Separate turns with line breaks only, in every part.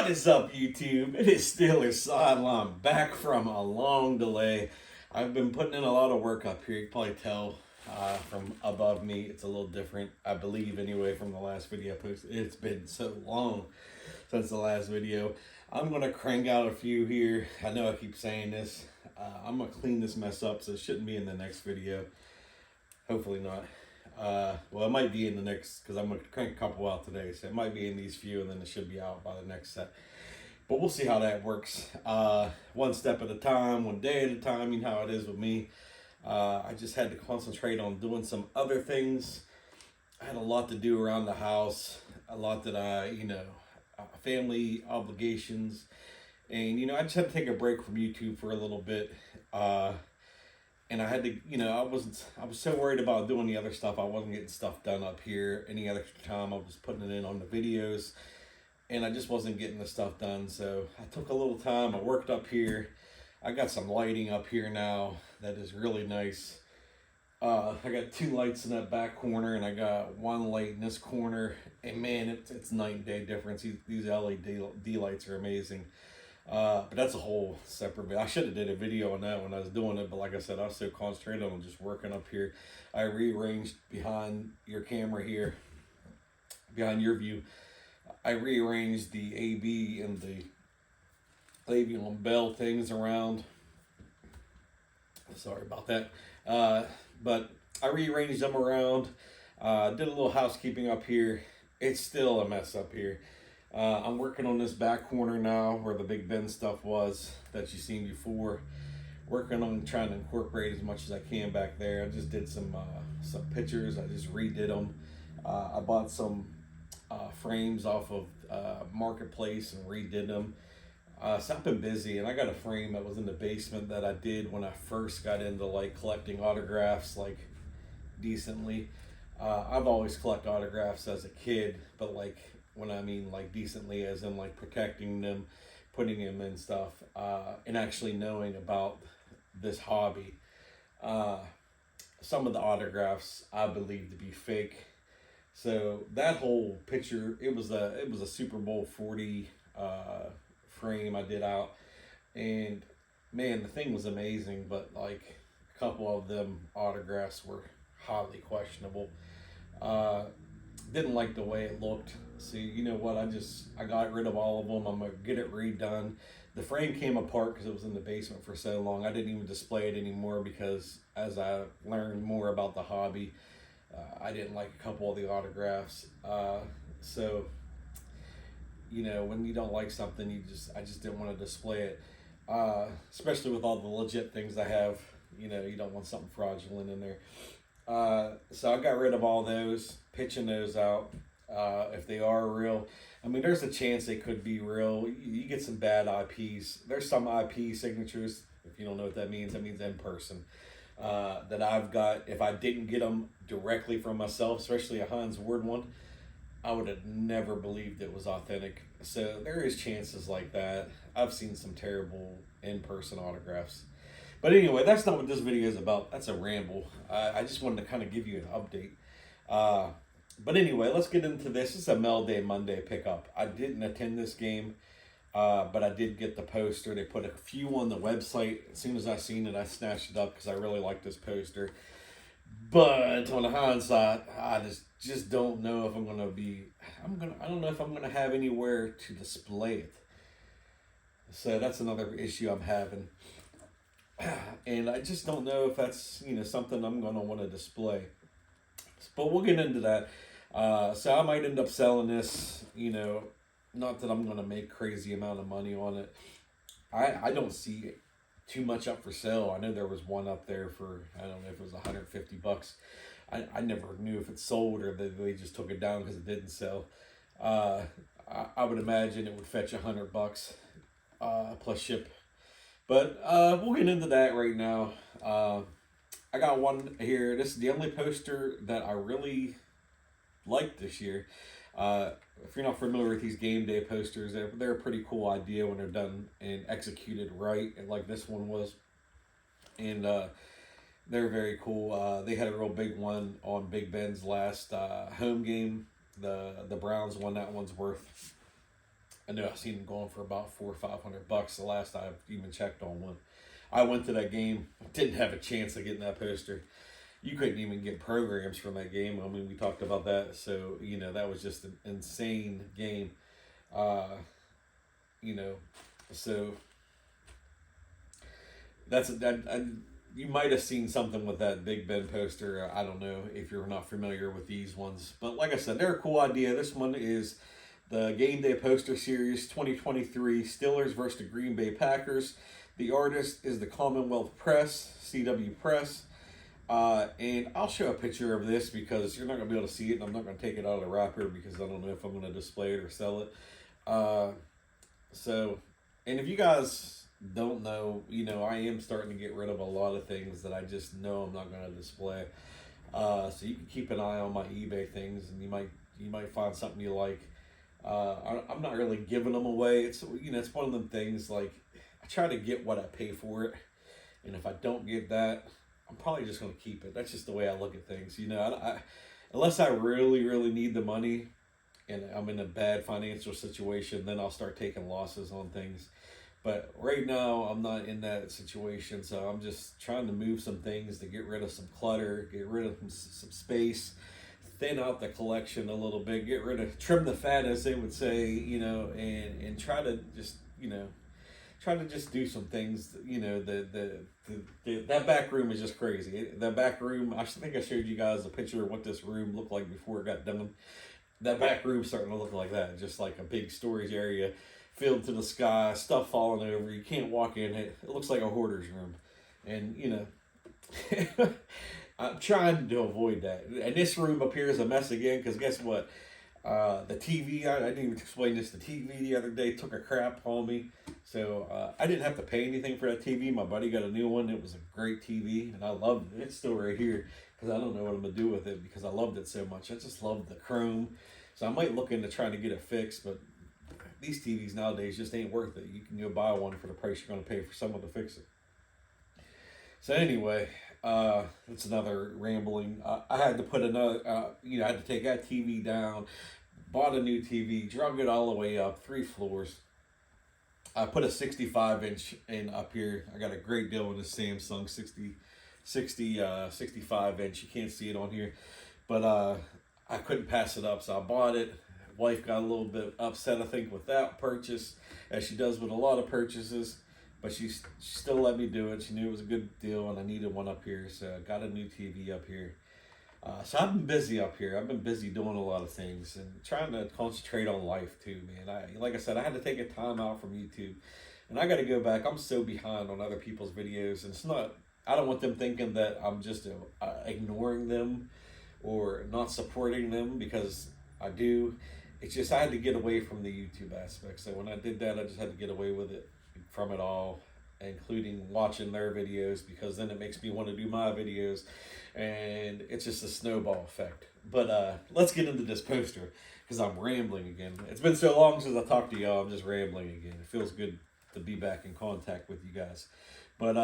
What is up, YouTube? It is Steelers Sideline back from a long delay. I've been putting in a lot of work up here. You can probably tell from above me. It's a little different, I believe, anyway, from the last video I posted. It's been so long since the last video. I'm going to crank out a few here. I know I keep saying this. I'm going to clean this mess up, so it shouldn't be in the next video. Hopefully not. Well, it might be in the next, because I'm going to crank a couple out today, so it might be in these few, and then it should be out by the next set. But we'll see how that works. One step at a time, one day at a time, you know how it is with me. I just had to concentrate on doing some other things. I had a lot to do around the house, a lot that family obligations, and I just had to take a break from YouTube for a little bit. And I had to, I was so worried about doing the other stuff. I wasn't getting stuff done up here. Any other time I was putting it in on the videos, and I just wasn't getting the stuff done. So I took a little time. I worked up here. I got some lighting up here now that is really nice. I got two lights in that back corner, and I got one light in this corner. And man, it's night and day difference. These LED lights are amazing. But that's a whole separate video. I should have did a video on that when I was doing it, but like I said, I was so concentrated on just working up here. I rearranged behind your camera here, behind your view. I rearranged the AB and the Le'Veon Bell things around. Sorry about that. But I rearranged them around. Did a little housekeeping up here. It's still a mess up here. I'm working on this back corner now where the Big Ben stuff was that you've seen before. Working on trying to incorporate as much as I can back there. I just did some pictures. I just redid them. I bought some frames off of Marketplace and redid them. So I've been busy, and I got a frame that was in the basement that I did when I first got into collecting autographs decently. I've always collected autographs as a kid, but when I mean decently as in protecting them, putting them in stuff, and actually knowing about this hobby. Some of the autographs I believe to be fake. So that whole picture, it was a Super Bowl 40 frame I did out, and man, the thing was amazing, but a couple of them autographs were highly questionable. Didn't like the way it looked. See, you know what? I got rid of all of them. I'm gonna get it redone. The frame came apart because it was in the basement for so long. I didn't even display it anymore because as I learned more about the hobby, I didn't like a couple of the autographs. So, when you don't like something, I just didn't want to display it. Especially with all the legit things I have. You don't want something fraudulent in there. So I got rid of all those, pitching those out. If they are real, I mean, there's a chance they could be real. You get some bad IPs. There's some IP signatures. If you don't know what that means in person. That I've got. If I didn't get them directly from myself, especially a Hines Ward one, I would have never believed it was authentic. So there is chances like that. I've seen some terrible in-person autographs. But anyway, that's not what this video is about. That's a ramble. I just wanted to kind of give you an update. But anyway, let's get into this. This is a Mel Day Monday pickup. I didn't attend this game, but I did get the poster. They put a few on the website. As soon as I seen it, I snatched it up because I really like this poster. But on the hindsight, I just don't know if I don't know if I'm gonna have anywhere to display it. So that's another issue I'm having. And I just don't know if that's something I'm gonna want to display. But we'll get into that. So I might end up selling this. Not that I'm gonna make crazy amount of money on it. I don't see too much up for sale. I know there was one up there for, I don't know if it was $150. I never knew if it sold or they just took it down because it didn't sell. I would imagine it would fetch $100 plus ship. But we'll get into that right now. I got one here. This is the only poster that I really liked this year. If you're not familiar with these game day posters, they're a pretty cool idea when they're done and executed right, and like this one was. And they're very cool. They had a real big one on Big Ben's last home game. The Browns won that one's worth I know I've seen them going for about $400 or $500 the last I've even checked on one. I went to that game, didn't have a chance of getting that poster. You couldn't even get programs from that game. I mean, we talked about that. So, you know, that was just an insane game. You know, so you might have seen something with that Big Ben poster. I don't know if you're not familiar with these ones. But like I said, they're a cool idea. This one is the Game Day Poster Series 2023 Steelers versus the Green Bay Packers. The artist is the Commonwealth Press, CW Press. And I'll show a picture of this because you're not going to be able to see it, and I'm not going to take it out of the wrapper because I don't know if I'm going to display it or sell it. And if you guys don't know, you know, I am starting to get rid of a lot of things that I just know I'm not going to display. So you can keep an eye on my eBay things, and you might find something you like. I'm not really giving them away. It's, you know, it's one of them things, like, I try to get what I pay for it, and if I don't get that, I'm probably just going to keep it. That's just the way I look at things. You know, unless I really, really need the money and I'm in a bad financial situation, then I'll start taking losses on things. But right now, I'm not in that situation, so I'm just trying to move some things to get rid of some clutter, get rid of some space, thin out the collection a little bit, trim the fat, as they would say, you know, and try to just, you know, try to just do some things. You know, that back room is just crazy. That back room, I think I showed you guys a picture of what this room looked like before it got done. That back room's starting to look like that, just like a big storage area filled to the sky, stuff falling over. You can't walk in it. It looks like a hoarder's room. And, you know, I'm trying to avoid that. And this room up here is a mess again, because guess what? The TV, I didn't even explain this, the TV the other day took a crap on me. So I didn't have to pay anything for that TV. My buddy got a new one. It was a great TV, and I loved it. It's still right here, because I don't know what I'm going to do with it, because I loved it so much. I just love the chrome. So I might look into trying to get it fixed, but these TVs nowadays just ain't worth it. You can go buy one for the price you're going to pay for someone to fix it. So anyway, it's another rambling. I had to put another, you know, I had to take that TV down, bought a new TV, drug it all the way up, 3 floors. I put a 65-inch in up here. I got a great deal on this Samsung 65-inch. You can't see it on here, but I couldn't pass it up, so I bought it. Wife got a little bit upset, I think, with that purchase, as she does with a lot of purchases. But she still let me do it. She knew it was a good deal, and I needed one up here, so I got a new TV up here. So I've been busy up here. I've been busy doing a lot of things and trying to concentrate on life too, man. Like I said, I had to take a time out from YouTube, and I got to go back. I'm so behind on other people's videos, and it's not. I don't want them thinking that I'm just ignoring them or not supporting them, because I do. It's just I had to get away from the YouTube aspect. So when I did that, I just had to get away with it. From it all, including watching their videos, because then it makes me want to do my videos, and it's just a snowball effect. But let's get into this poster, because I'm rambling again. It's been so long since I talked to y'all. I'm just rambling again. It feels good to be back in contact with you guys. But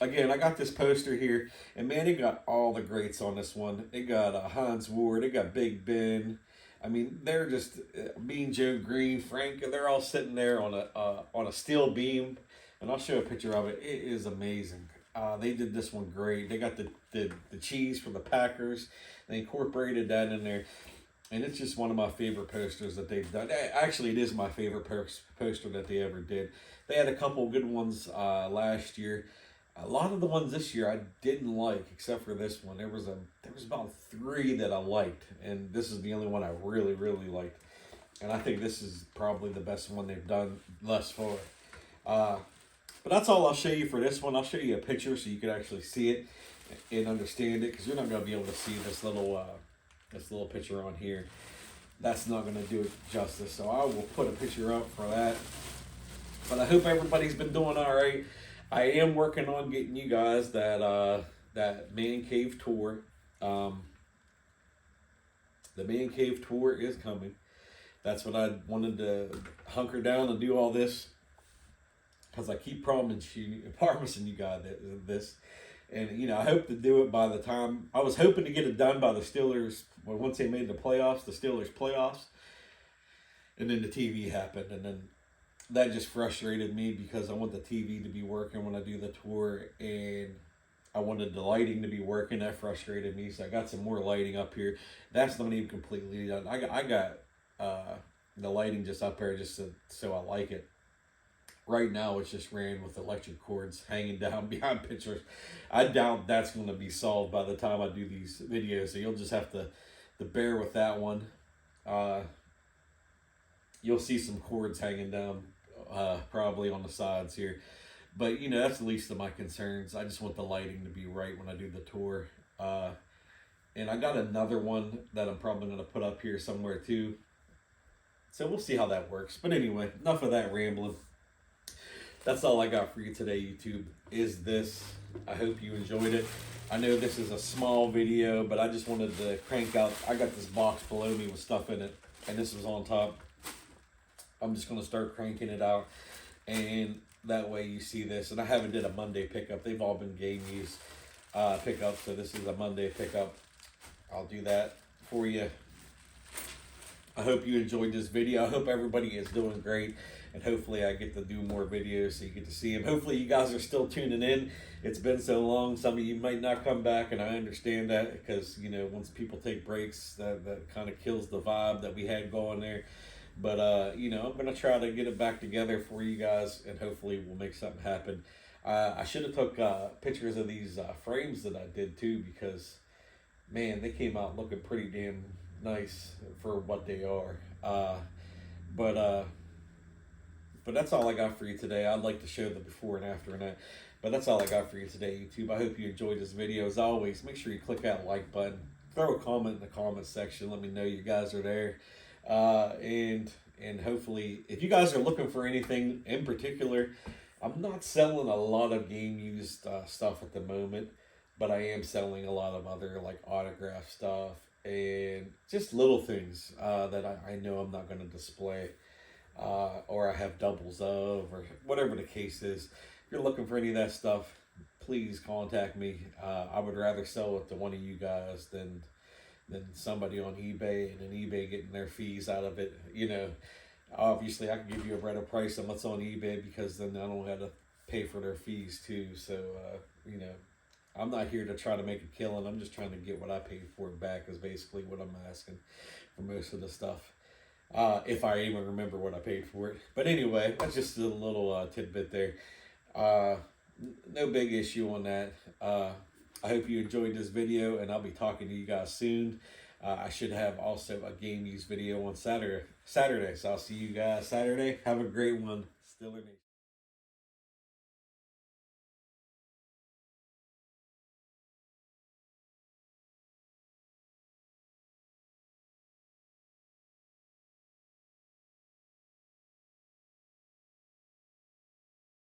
again, I got this poster here, and man, it got all the greats on this one. It got Hines Ward, it got Big Ben. I mean, they're just Mean Joe Green, Frank. They're all sitting there on a steel beam, and I'll show a picture of it. It is amazing. They did this one great. They got the cheese from the Packers. They incorporated that in there, and it's just one of my favorite posters that they've done. Actually, it is my favorite poster that they ever did. They had a couple good ones last year. A lot of the ones this year I didn't like, except for this one. There was about 3 that I liked, and this is the only one I really, really liked. And I think this is probably the best one they've done thus far. But that's all I'll show you for this one. I'll show you a picture so you can actually see it and understand it, because you're not going to be able to see this little picture on here. That's not going to do it justice. So I will put a picture up for that. But I hope everybody's been doing all right. I am working on getting you guys that Man Cave tour. The Man Cave tour is coming. That's what I wanted to hunker down and do all this, because I keep promising you guys this. And, you know, I hope to do it by the time. I was hoping to get it done by the Steelers, once they made the Steelers playoffs. and then the TV happened, and then that just frustrated me because I want the TV to be working when I do the tour, and I wanted the lighting to be working. That frustrated me, so I got some more lighting up here. That's not even completely done. I got the lighting just up there just so I like it. Right now, it's just ran with electric cords hanging down behind pictures. I doubt that's going to be solved by the time I do these videos, so you'll just have to bear with that one. Uh, you'll see some cords hanging down probably on the sides here. But, you know, that's the least of my concerns. I just want the lighting to be right when I do the tour. And I got another one that I'm probably going to put up here somewhere too. So we'll see how that works. But anyway, enough of that rambling. That's all I got for you today, YouTube, is this. I hope you enjoyed it. I know this is a small video, but I just wanted to crank out. I got this box below me with stuff in it, and this is on top. I'm just going to start cranking it out, and that way you see this. And I haven't did a Monday pickup. They've all been game use pickup, so this is a Monday pickup. I'll do that for you. I hope you enjoyed this video. I hope everybody is doing great, and hopefully I get to do more videos so you get to see them. Hopefully you guys are still tuning in. It's been so long. Some of you might not come back, and I understand that because, you know, once people take breaks, that kind of kills the vibe that we had going there. But, you know, I'm going to try to get it back together for you guys, and hopefully we'll make something happen. I should have took pictures of these frames that I did too, because, man, they came out looking pretty damn nice for what they are. But that's all I got for you today. I'd like to show the before and after and that. But that's all I got for you today, YouTube. I hope you enjoyed this video. As always, make sure you click that like button. Throw a comment in the comment section. Let me know you guys are there. And hopefully, if you guys are looking for anything in particular, I'm not selling a lot of game used stuff at the moment, but I am selling a lot of other like autograph stuff and just little things that I know I'm not going to display. Or I have doubles of, or whatever the case is. If you're looking for any of that stuff, please contact me. I would rather sell it to one of you guys than somebody on eBay, and then eBay getting their fees out of it. You know, obviously I can give you a better price than what's on eBay, because then I don't have to pay for their fees too. So, you know, I'm not here to try to make a killing. I'm just trying to get what I paid for it back, is basically what I'm asking for most of the stuff. If I even remember what I paid for it. But anyway, that's just a little tidbit there. No big issue on that. I hope you enjoyed this video, and I'll be talking to you guys soon. I should have also a game use video on Saturday. So I'll see you guys Saturday. Have a great one. Stiller Nation.